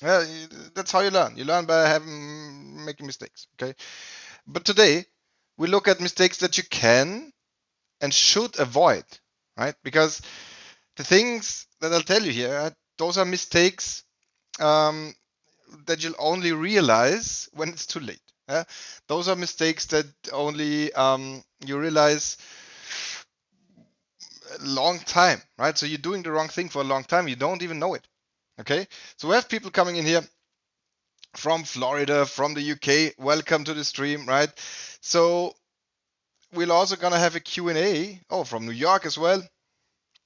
That's how you learn. You learn by making mistakes. Okay. But today we look at mistakes that you can and should avoid, right? Because the things that I'll tell you here, those are mistakes um, that you'll only realize when it's too late. Those are mistakes that only you realize a long time, right? So you're doing the wrong thing for a long time. You don't even know it. Okay. So we have people coming in here from Florida, from the UK. Welcome to the stream, right? So we're also gonna have a Q&A. Oh, from New York as well.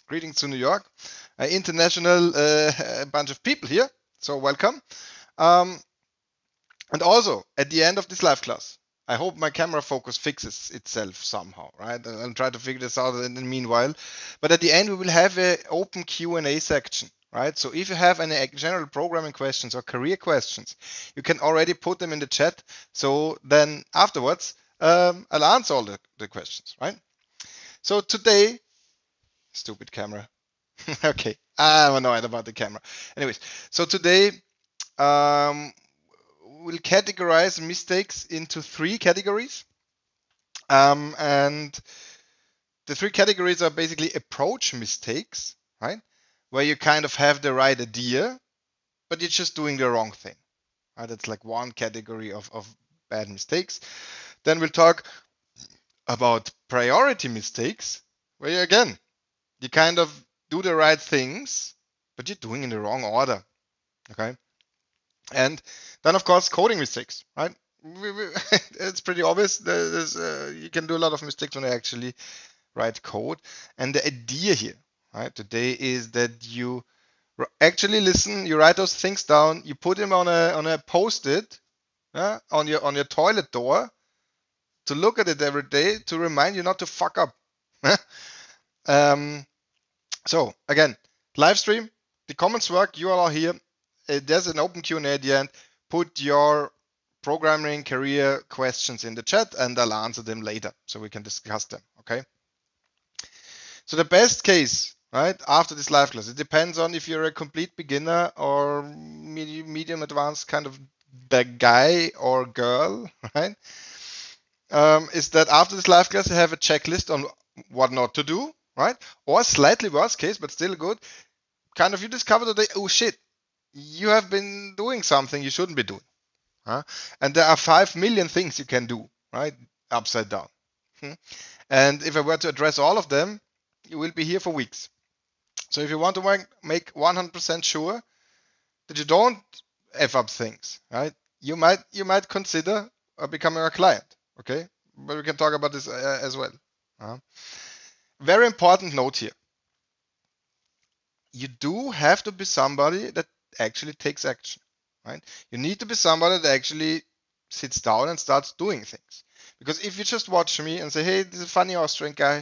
Greetings to New York. International bunch of people here. So welcome. Um, and also at the end of this live class, I hope my camera focus fixes itself somehow, right? I'll try to figure this out in the meanwhile. But at the end, we will have an open Q&A section, right? So if you have any general programming questions or career questions, you can already put them in the chat. So then afterwards, I'll answer all the questions, right? So today, stupid camera. Okay, I'm annoyed about the camera. Anyways, so today um, we'll categorize mistakes into three categories. And the three categories are basically approach mistakes, right? Where you kind of have the right idea, but you're just doing the wrong thing. Right? That's like one category of bad mistakes. Then we'll talk about priority mistakes, where you, again, you kind of do the right things, but you're doing in the wrong order. Okay. And then, of course, coding mistakes, right? It's pretty obvious. You can do a lot of mistakes when you actually write code. And the idea here, right, today is that you actually listen, you write those things down, you put them on a post-it, on your toilet door to look at it every day to remind you not to fuck up. um, so again, live stream, the comments work. You all are here. There's an open Q&A at the end. Put your programming career questions in the chat and I'll answer them later so we can discuss them. Okay. So the best case, right, after this live class, it depends on if you're a complete beginner or medium advanced kind of the guy or girl, right? Is that after this live class, you have a checklist on what not to do, right? Or slightly worse case, but still good. Kind of you discover today, oh shit, you have been doing something you shouldn't be doing. Huh? And there are 5 million things you can do, right? Upside down. And if I were to address all of them, you will be here for weeks. So if you want to make 100% sure that you don't F up things, right? You might consider becoming a client, okay? But we can talk about this as well. Very important note here. You do have to be somebody that actually takes action, right? You need to be somebody that actually sits down and starts doing things. Because if you just watch me and say, hey, this is a funny Austrian guy,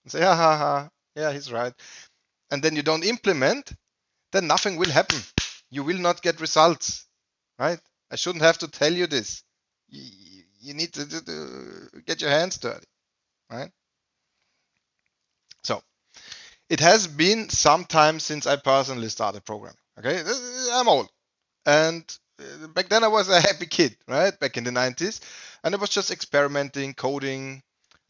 and say, ha ha ha, yeah, he's right, and then you don't implement, then nothing will happen. You will not get results, right? I shouldn't have to tell you this. You need to get your hands dirty, right? So it has been some time since I personally started programming. Okay, I'm old, and back then I was a happy kid, right? Back in the 90s, and I was just experimenting, coding,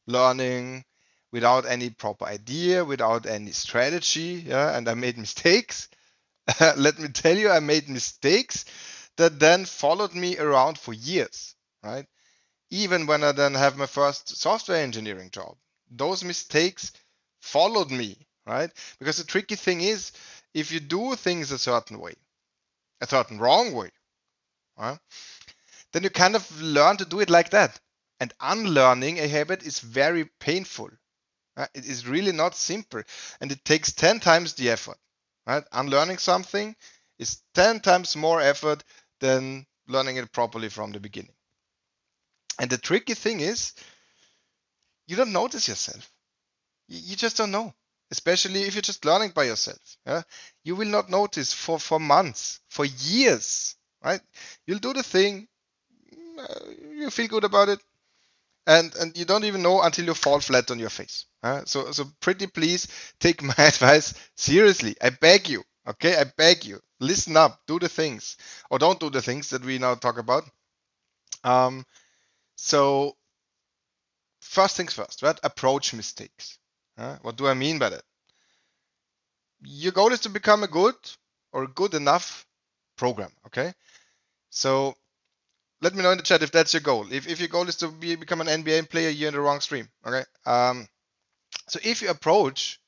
learning without any proper idea, without any strategy, yeah, and I made mistakes. Let me tell you, I made mistakes that then followed me around for years, right? Even when I then have my first software engineering job, those mistakes followed me, right? Because the tricky thing is, if you do things a certain way, a certain wrong way, right, then you kind of learn to do it like that. And unlearning a habit is very painful. It is really not simple, and it takes 10 times the effort. Right? Unlearning something is 10 times more effort than learning it properly from the beginning. And the tricky thing is, you don't notice yourself. You just don't know, especially if you're just learning by yourself. Yeah? You will not notice for months, for years. Right? You'll do the thing, you feel good about it, and you don't even know until you fall flat on your face. So pretty please take my advice seriously. I beg you. Okay, I beg you, listen up, do the things, or don't do the things that we now talk about. So first things first, right? Approach mistakes. What do I mean by that? Your goal is to become a good or good enough program. Okay, so let me know in the chat if that's your goal. If your goal is to become an NBA player, you're in the wrong stream. Okay. So if you approach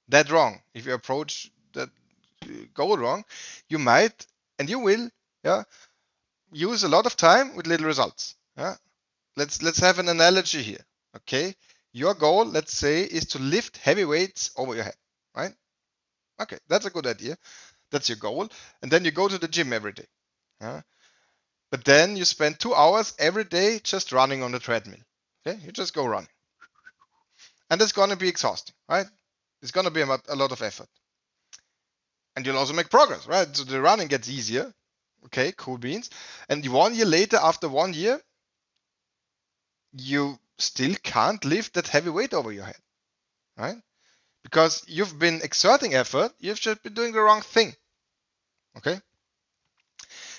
that wrong, if you approach that goal wrong, you might and you will, yeah, use a lot of time with little results. Yeah. Let's have an analogy here. Okay. Your goal, let's say, is to lift heavy weights over your head, right? Okay, that's a good idea. That's your goal. And then you go to the gym every day. Yeah. But then you spend 2 hours every day just running on the treadmill. Okay, you just go running. And it's going to be exhausting, right? It's going to be a lot of effort. And you'll also make progress, right? So the running gets easier. Okay, cool beans. And 1 year later, after 1 year, you still can't lift that heavy weight over your head, right? Because you've been exerting effort, you've just been doing the wrong thing. Okay?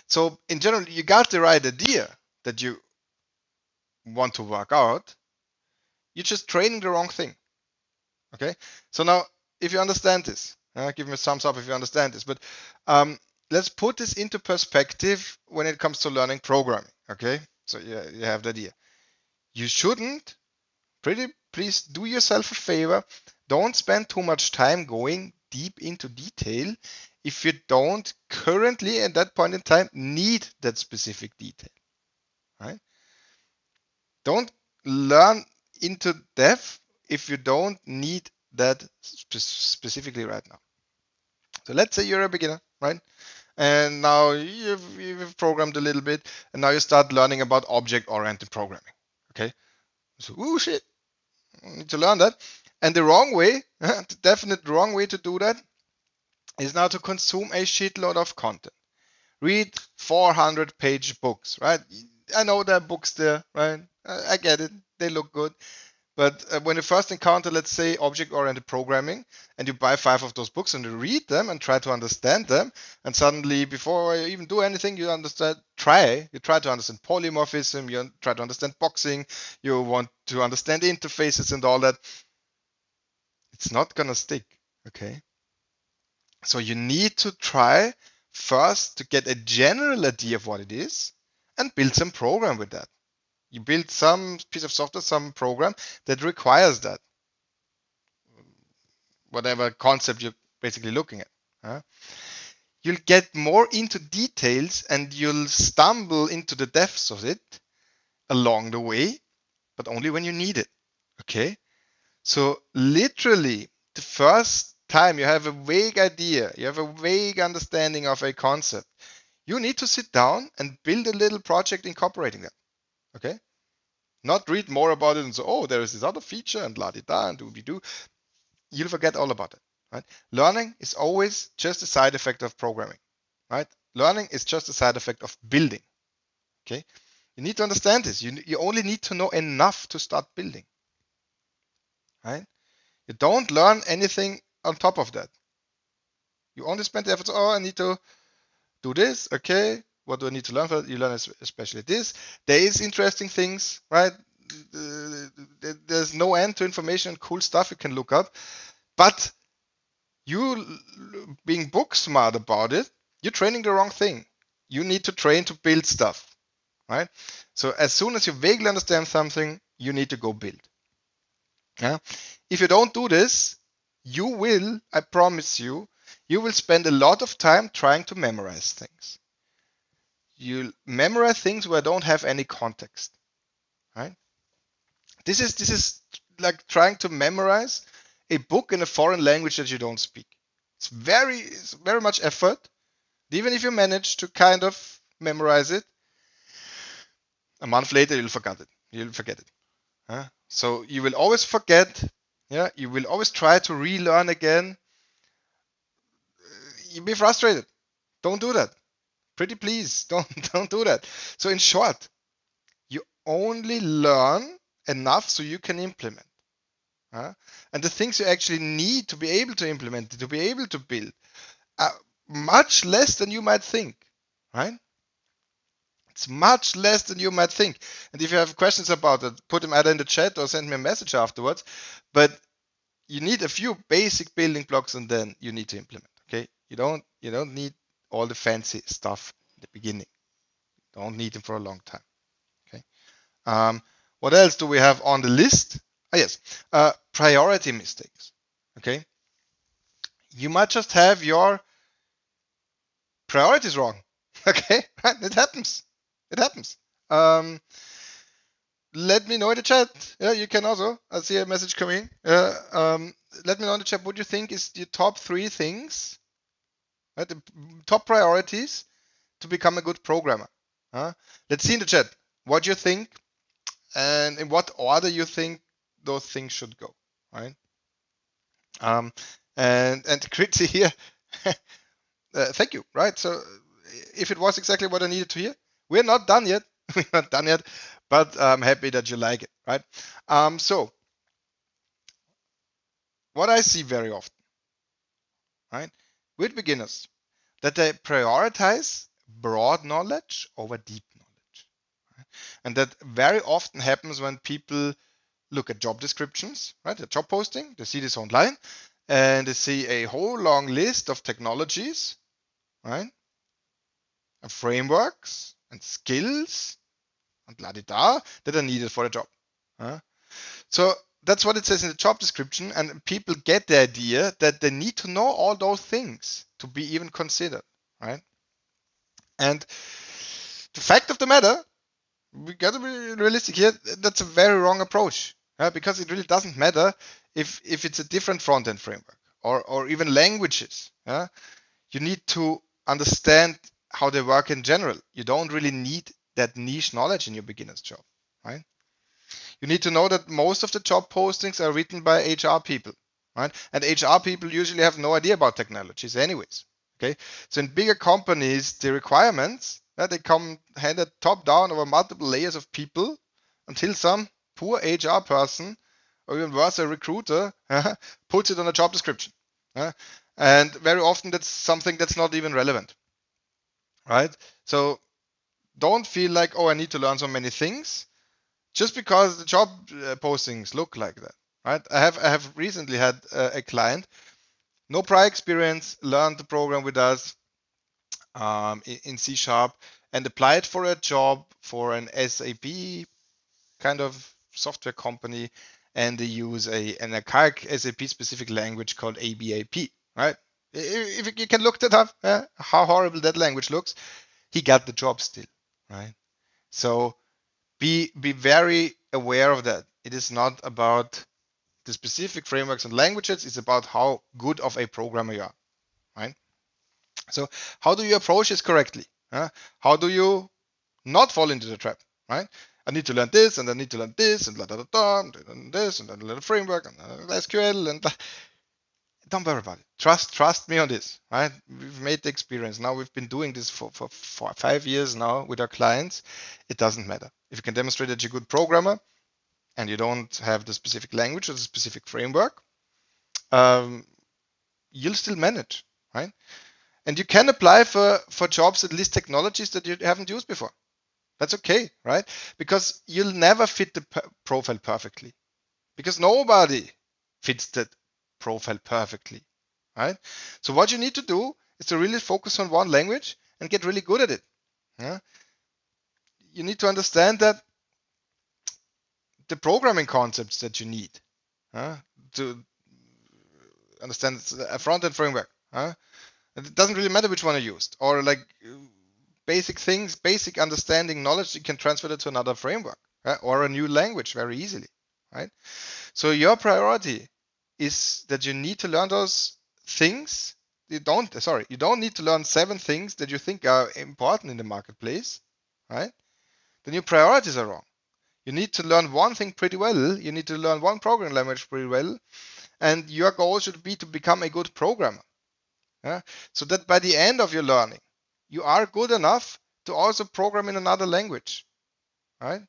So in general, you got the right idea that you want to work out, you're just training the wrong thing. Okay, so now if you understand this, give me a thumbs up if you understand this. But let's put this into perspective when it comes to learning programming. Okay, so yeah, you have the idea. You shouldn't, please do yourself a favor. Don't spend too much time going deep into detail if you don't currently at that point in time need that specific detail. Right? Don't learn into depth if you don't need that specifically right now. So let's say you're a beginner, right? And now you've programmed a little bit, and now you start learning about object-oriented programming. Okay, so oh shit, I need to learn that. And the wrong way, the definite wrong way to do that is now to consume a shitload of content. Read 400-page books, right? I know there are books there, right? I get it. They look good. But when you first encounter, let's say, object-oriented programming, and you buy 5 of those books and you read them and try to understand them, and suddenly, before you even do anything, you try to understand polymorphism, you try to understand boxing, you want to understand interfaces and all that. It's not gonna stick, okay? So you need to try first to get a general idea of what it is and build some program with that. You build some piece of software, some program that requires that, whatever concept you're basically looking at. You'll get more into details and you'll stumble into the depths of it along the way, but only when you need it. Okay? So literally, the first time you have a vague idea, you have a vague understanding of a concept, you need to sit down and build a little project incorporating that. Okay? Not read more about it and say, oh, there is this other feature and la di da and doobie doo. You'll forget all about it. Right? Learning is always just a side effect of programming. Right? Learning is just a side effect of building. Okay? You need to understand this. You only need to know enough to start building. Right? You don't learn anything on top of that. You only spend the effort. Oh, I need to do this. Okay. What do I need to learn for that? You learn especially this. There is interesting things, right? There's no end to information and cool stuff you can look up. But you being book smart about it, you're training the wrong thing. You need to train to build stuff, right? So as soon as you vaguely understand something, you need to go build. Yeah. If you don't do this, you will, I promise you will spend a lot of time trying to memorize things. You'll memorize things where I don't have any context, right? This is like trying to memorize a book in a foreign language that you don't speak. It's very much effort. Even if you manage to kind of memorize it, a month later you'll forget it. So you will always forget. Yeah, you will always try to relearn again. You'll be frustrated. Don't do that. Pretty please, don't do that. So in short, you only learn enough so you can implement. And the things you actually need to be able to implement, to be able to build, much less than you might think, right? It's much less than you might think. And if you have questions about it, put them either in the chat or send me a message afterwards. But you need a few basic building blocks and then you need to implement. Okay, you don't need all the fancy stuff in the beginning. You don't need them for a long time. Okay. What else do we have on the list? Yes, priority mistakes. Okay, you might just have your priorities wrong. Okay, right? It happens. It happens. Let me know in the chat. Yeah, you can also. I see a message coming. Let me know in the chat what you think is the top 3 things, right? The top priorities to become a good programmer. Let's see in the chat what you think and in what order you think those things should go, right? And Kritzy here, thank you, right? So if it was exactly what I needed to hear, we're not done yet. We're not done yet, but I'm happy that you like it, right? So what I see very often, right, with beginners, that they prioritize broad knowledge over deep knowledge. Right? And that very often happens when people look at job descriptions, right? A job posting, they see this online, and they see a whole long list of technologies, right? And frameworks and skills and la di da that are needed for the job. So that's what it says in the job description, and people get the idea that they need to know all those things to be even considered, right? And the fact of the matter, we got to be realistic here, that's a very wrong approach, because it really doesn't matter if it's a different front-end framework or even languages. You need to understand how they work in general. You don't really need that niche knowledge in your beginner's job, right? You need to know that most of the job postings are written by HR people, right? And HR people usually have no idea about technologies anyways, okay? So in bigger companies, the requirements, they come handed top down over multiple layers of people until some poor HR person, or even worse, a recruiter, puts it on a job description. And very often that's something that's not even relevant, right? So don't feel like, oh, I need to learn so many things just because the job postings look like that, right? I have recently had a client, no prior experience, learned the program with us in C Sharp, and applied for a job for an SAP kind of software company, and they use an archaic SAP specific language called ABAP, right? If you can look that up, how horrible that language looks, he got the job still, right? So be very aware of that. It is not about the specific frameworks and languages, it's about how good of a programmer you are, right? So how do you approach this correctly? How do you not fall into the trap, right? I need to learn this, and I need to learn this, and and this, and then learn a framework, and SQL, and don't worry about it. Trust me on this, right? We've made the experience. Now we've been doing this for 5 years now with our clients. It doesn't matter. If you can demonstrate that you're a good programmer and you don't have the specific language or the specific framework, you'll still manage, right? And you can apply for jobs, at least technologies that you haven't used before. That's okay, right? Because you'll never fit the profile perfectly, because nobody fits that profile perfectly, right? So what you need to do is to really focus on one language and get really good at it. You need to understand that the programming concepts that you need to understand a front-end framework. It doesn't really matter which one you used, or like basic things, basic understanding knowledge, you can transfer it to another framework or a new language very easily, right? So your priority is that you need to learn those things. You don't need to learn 7 things that you think are important in the marketplace, right? Then your priorities are wrong. You need to learn one thing pretty well. You need to learn one programming language pretty well. And your goal should be to become a good programmer. So that by the end of your learning, you are good enough to also program in another language, right?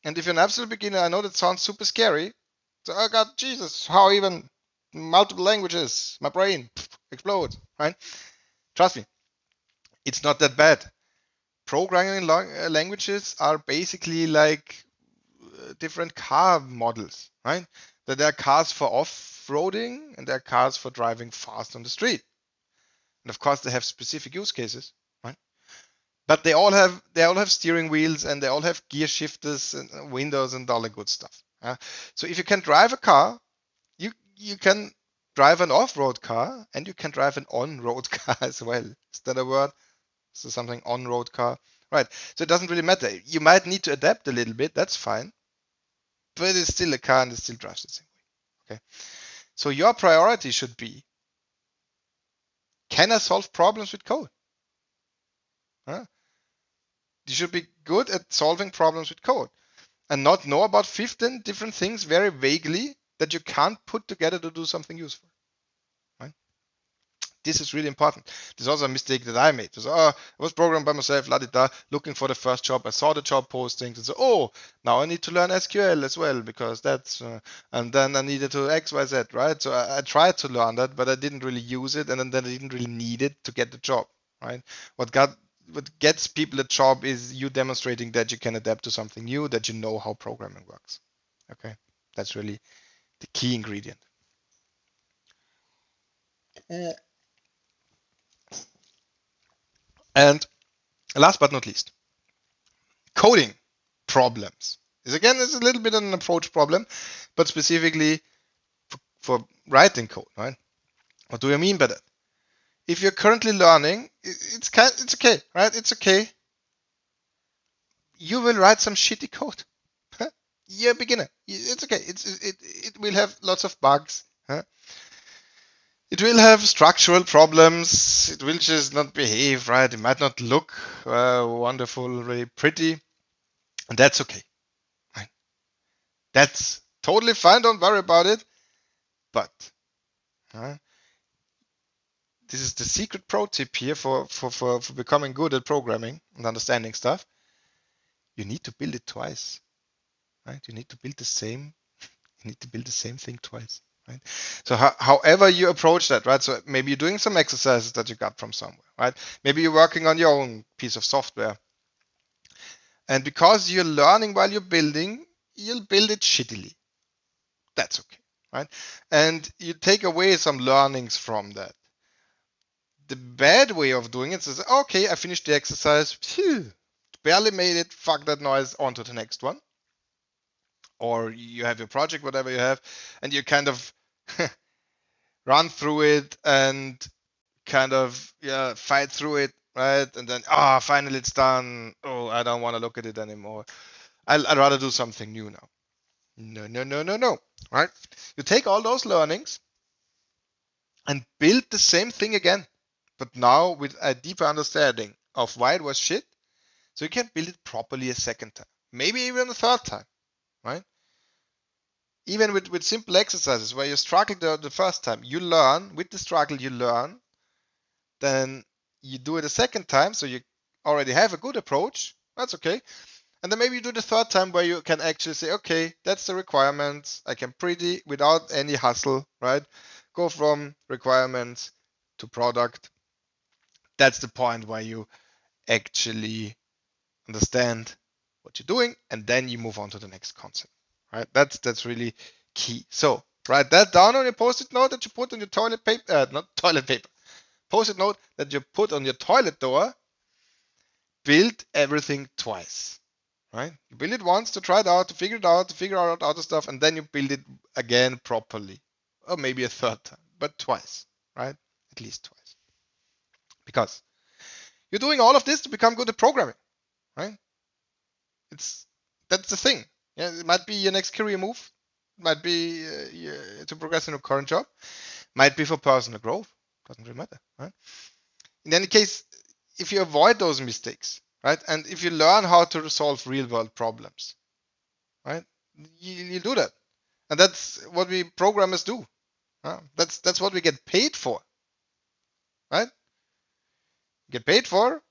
And if you're an absolute beginner, I know that sounds super scary. So, oh God, Jesus, how even multiple languages? My brain explodes, right? Trust me, it's not that bad. Programming languages are basically like different car models, right? That there are cars for off-roading and there are cars for driving fast on the street. And of course, they have specific use cases, right? But they all have steering wheels and they all have gear shifters and windows and all the good stuff. So if you can drive a car, you can drive an off-road car and you can drive an on-road car as well. Is that a word? So something on-road car, right? So it doesn't really matter. You might need to adapt a little bit. That's fine, but it's still a car and it still drives the same way. Okay. So your priority should be: can I solve problems with code? Huh? You should be good at solving problems with code and not know about 15 different things very vaguely that you can't put together to do something useful. Right? This is really important. This is also a mistake that I made. So, I was programming by myself, looking for the first job. I saw the job postings and so, now I need to learn SQL as well because that's, and then I needed to X, Y, Z, right? So I tried to learn that, but I didn't really use it, and then I didn't really need it to get the job, right? What gets people a job is you demonstrating that you can adapt to something new, that you know how programming works. Okay, that's really the key ingredient. And last but not least, coding problems is a little bit an approach problem, but specifically for writing code, right? What do I mean by that? If you're currently learning, it's okay, right? It's okay. You will write some shitty code. You're a beginner. It's okay. It will have lots of bugs. It will have structural problems. It will just not behave right. It might not look wonderful, very pretty, and that's okay. Right? That's totally fine. Don't worry about it. But this is the secret pro tip here for becoming good at programming and understanding stuff. You need to build it twice. Right? You need to build the same thing twice. Right? So however you approach that, right? So maybe you're doing some exercises that you got from somewhere, right? Maybe you're working on your own piece of software. And because you're learning while you're building, you'll build it shittily. That's okay, right? And you take away some learnings from that. The bad way of doing it is, okay, I finished the exercise, phew, barely made it, fuck that noise, on to the next one. Or you have your project, whatever you have, and you kind of run through it and kind of fight through it, right? And then finally it's done. Oh, I don't want to look at it anymore. I'd rather do something new now. No, right? You take all those learnings and build the same thing again, but now with a deeper understanding of why it was shit, so you can build it properly a second time, maybe even a third time, right? Even with simple exercises where you struggle the first time, you learn. With the struggle, you learn. Then you do it a second time, so you already have a good approach. That's okay. And then maybe you do the third time where you can actually say, okay, that's the requirements. I can pretty, without any hustle, right? Go from requirements to product. That's the point where you actually understand what you're doing, and then you move on to the next concept, right? That's really key. So write that down on your post-it note that you put on your toilet paper, not toilet paper, post-it note that you put on your toilet door. Build everything twice, right? You build it once to try it out, to figure out other stuff, and then you build it again properly, or maybe a third time, but twice, right? At least twice, because you're doing all of this to become good at programming, right? That's the thing. Yeah, it might be your next career move. It might be to progress in your current job. Might be for personal growth. Doesn't really matter, right? In any case, if you avoid those mistakes, right, and if you learn how to resolve real-world problems, right, you do that, and that's what we programmers do. That's what we get paid for, right? Get paid for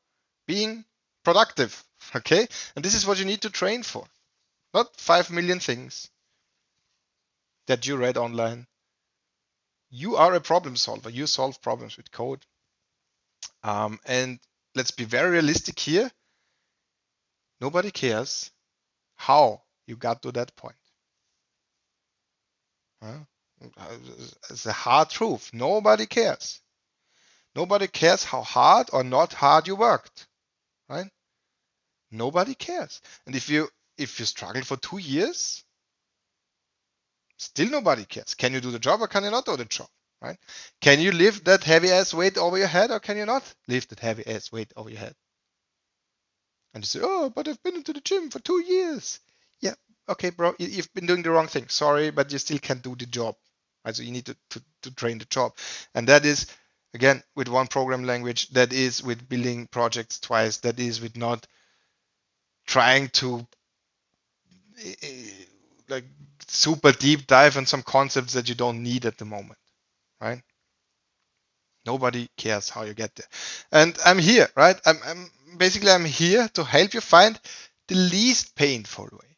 being productive, okay? And this is what you need to train for. Not 5 million things that you read online. You are a problem solver. You solve problems with code. And let's be very realistic here. Nobody cares how you got to that point. It's a hard truth. Nobody cares. Nobody cares how hard or not hard you worked, right? Nobody cares. And if you struggle for 2 years, still nobody cares. Can you do the job or can you not do the job, right? Can you lift that heavy ass weight over your head or can you not lift that heavy ass weight over your head? And you say, oh, but I've been into the gym for 2 years. Yeah, okay, bro, you've been doing the wrong thing. Sorry, but you still can't do the job. Right? So you need to train the job. And that is, again, with one program language, that is with building projects twice, that is with not trying to like super deep dive on some concepts that you don't need at the moment, right? Nobody cares how you get there. And I'm here, right? I'm here to help you find the least painful way.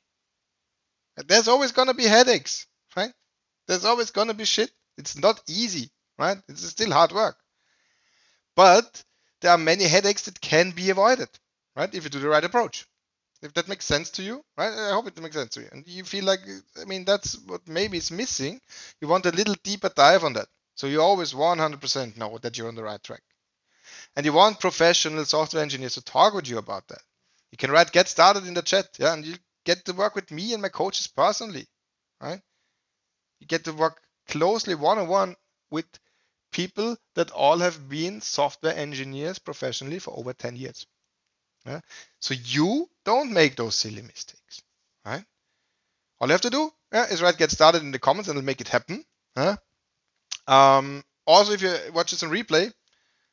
There's always gonna be headaches, right? There's always gonna be shit. It's not easy, right? It's still hard work. But there are many headaches that can be avoided, right? If you do the right approach. If that makes sense to you, right? I hope it makes sense to you. And you feel like, I mean, that's what maybe is missing. You want a little deeper dive on that. So you always 100% know that you're on the right track. And you want professional software engineers to talk with you about that. You can write get started in the chat, yeah, and you get to work with me and my coaches personally, right? You get to work closely one-on-one with people that all have been software engineers professionally for over 10 years. Yeah? So you don't make those silly mistakes, right? All you have to do is write get started in the comments and it'll make it happen. Also, if you watch this on replay,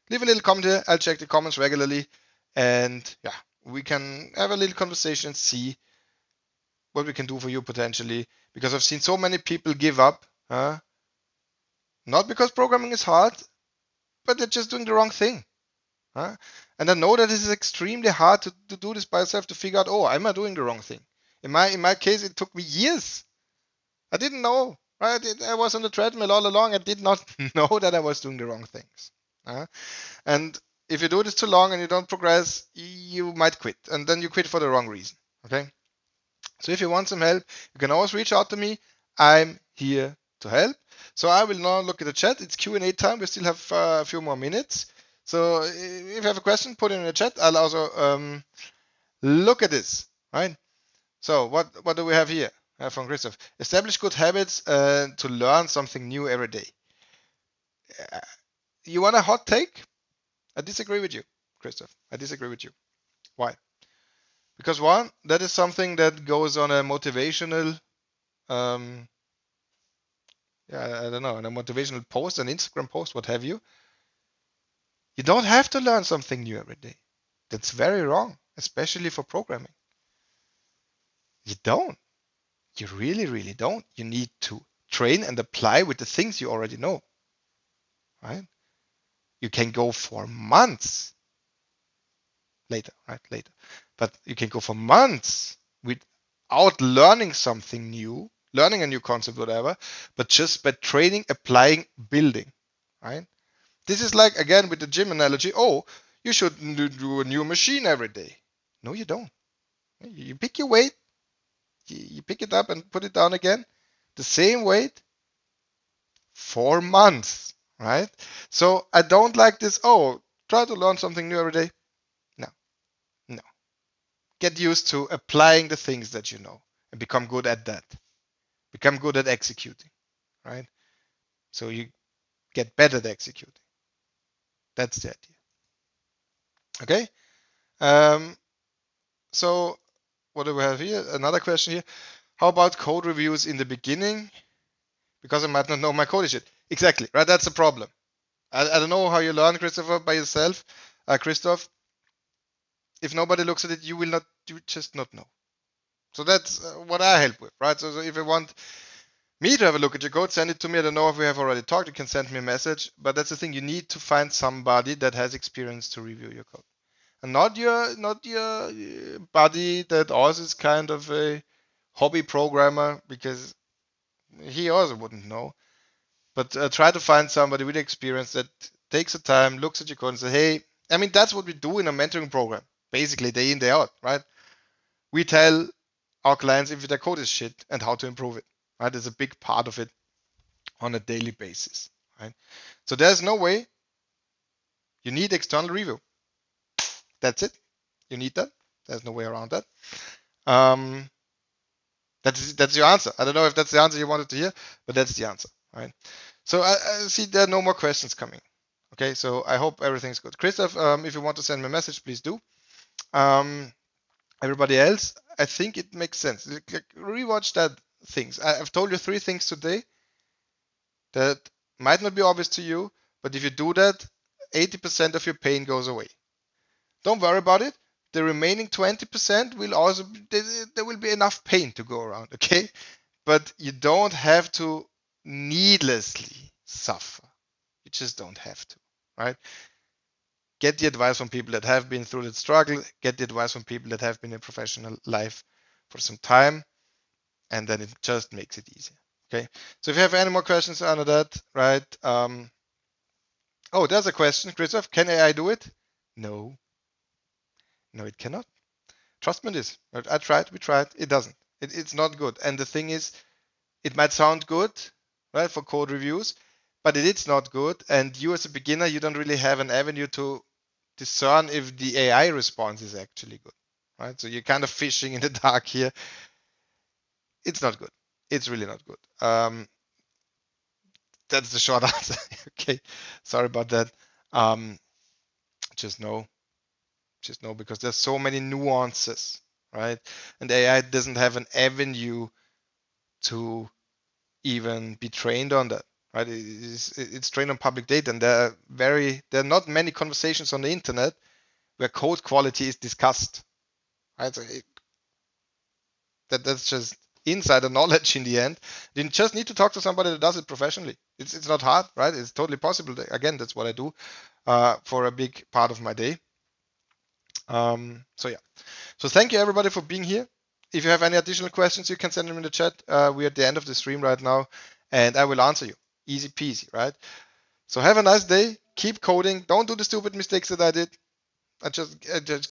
leave a little comment here. I'll check the comments regularly. And yeah, we can have a little conversation, see what we can do for you potentially. Because I've seen so many people give up, not because programming is hard, but they're just doing the wrong thing. And I know that it is extremely hard to do this by yourself, to figure out, oh, am I doing the wrong thing? In my case, it took me years. I didn't know. Right? I was on the treadmill all along. I did not know that I was doing the wrong things. And if you do this too long and you don't progress, you might quit. And then you quit for the wrong reason. Okay? So if you want some help, you can always reach out to me. I'm here to help. So I will now look at the chat. It's Q&A time. We still have a few more minutes. So if you have a question, put it in the chat. I'll also look at this. Right? So what do we have here from Christoph? Establish good habits to learn something new every day. You want a hot take? I disagree with you, Christoph. I disagree with you. Why? Because one, that is something that goes on a motivational, I don't know, on a motivational post, an Instagram post, what have you. You don't have to learn something new every day. That's very wrong, especially for programming. You don't. You really, really don't. You need to train and apply with the things you already know, right? You can go for months later, right? Later. But you can go for months without learning something new, learning a new concept, whatever, but just by training, applying, building, right? This is like, again, with the gym analogy, oh, you should do a new machine every day. No, you don't. You pick your weight, you pick it up and put it down again, the same weight for months, right? So I don't like this, oh, try to learn something new every day. No. Get used to applying the things that you know and become good at that. Become good at executing, right? So you get better at executing. That's the idea. Okay? So what do we have here? Another question here. How about code reviews in the beginning? Because I might not know my code yet. Exactly, right? That's a problem. I don't know how you learn, Christopher, by yourself. Christoph, if nobody looks at it, you just not know. So that's what I help with, right? So if you want me to have a look at your code, send it to me. I don't know if we have already talked. You can send me a message. But that's the thing. You need to find somebody that has experience to review your code. And not your buddy that also is kind of a hobby programmer, because he also wouldn't know. But try to find somebody with experience that takes the time, looks at your code and says, hey, I mean, that's what we do in a mentoring program, basically day in, day out, right? We tell our clients if their code is shit and how to improve it, right? It's a big part of it on a daily basis, right? So there's no way. You need external review. That's it. You need that. There's no way around that. Um, that's your answer. I don't know if that's the answer you wanted to hear, but that's the answer, right? So I see there are no more questions coming. Okay, so I hope everything's good. Christoph, if you want to send me a message, please do. Everybody else, I think it makes sense. Rewatch that things. I've told you 3 things today that might not be obvious to you, but if you do that, 80% of your pain goes away. Don't worry about it. The remaining 20% will also, there will be enough pain to go around, okay? But you don't have to needlessly suffer. You just don't have to, right? Get the advice from people that have been through that struggle. Get the advice from people that have been in professional life for some time, and then it just makes it easier. Okay. So if you have any more questions under that, right? Oh, there's a question, Christoph. Can AI do it? No. No, it cannot. Trust me on this. I tried, we tried. It doesn't. It's not good. And the thing is, it might sound good, right, for code reviews, but it's not good. And you as a beginner, you don't really have an avenue to discern if the AI response is actually good, right? So you're kind of fishing in the dark here. It's not good. It's really not good. That's the short answer. Okay, sorry about that. Um, just know, because there's so many nuances, right? And AI doesn't have an avenue to even be trained on that, right? It's trained on public data, and there are not many conversations on the internet where code quality is discussed, right? So that's just insider knowledge in the end. You just need to talk to somebody that does it professionally. It's not hard, right? It's totally possible. Again, that's what I do for a big part of my day. So yeah. So thank you everybody for being here. If you have any additional questions, you can send them in the chat. We're at the end of the stream right now, and I will answer you. Easy peasy, right? So have a nice day. Keep coding. Don't do the stupid mistakes that I did. I just